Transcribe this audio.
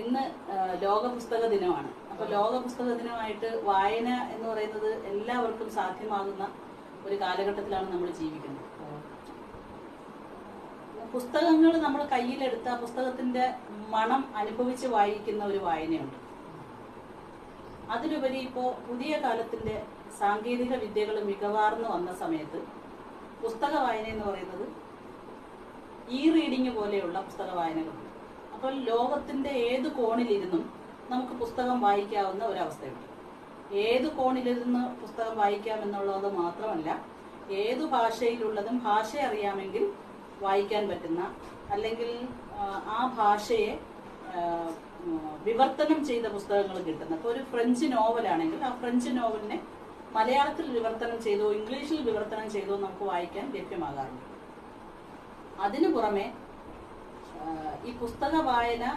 ഇന്ന് ലോക പുസ്തക ദിനമാണ്. അപ്പൊ ലോക പുസ്തക ദിനമായിട്ട് വായന എന്ന് പറയുന്നത് എല്ലാവർക്കും സാധ്യമാകുന്ന ഒരു കാലഘട്ടത്തിലാണ് നമ്മൾ ജീവിക്കുന്നത്. പുസ്തകങ്ങൾ നമ്മൾ കയ്യിലെടുത്ത പുസ്തകത്തിന്റെ മണം അനുഭവിച്ച് വായിക്കുന്ന ഒരു വായനയുണ്ട്. അതിലുപരി ഇപ്പോ പുതിയ കാലത്തിന്റെ സാങ്കേതിക വിദ്യകൾ മികവാർന്നു വന്ന സമയത്ത് പുസ്തക വായന എന്ന് പറയുന്നത് റീഡിങ് പോലെയുള്ള പുസ്തക വായനകളുണ്ട്. അപ്പോൾ ലോകത്തിന്റെ ഏത് കോണിലിരുന്നും നമുക്ക് പുസ്തകം വായിക്കാവുന്ന ഒരവസ്ഥയുണ്ട്. ഏത് കോണിലിരുന്ന് പുസ്തകം വായിക്കാം എന്നുള്ളത് മാത്രമല്ല, ഏതു ഭാഷയിലുള്ളതും ഭാഷ അറിയാമെങ്കിൽ വായിക്കാൻ പറ്റുന്ന, അല്ലെങ്കിൽ ആ ഭാഷയെ വിവർത്തനം ചെയ്ത പുസ്തകങ്ങൾ കിട്ടുന്ന. ഇപ്പോൾ ഒരു ഫ്രഞ്ച് നോവലാണെങ്കിൽ ആ ഫ്രഞ്ച് നോവലിനെ മലയാളത്തിൽ വിവർത്തനം ചെയ്തോ ഇംഗ്ലീഷിൽ വിവർത്തനം ചെയ്തോ നമുക്ക് വായിക്കാൻ ലഭ്യമാകാറുണ്ട്. അതിനു പുറമെ ഈ പുസ്തക വായന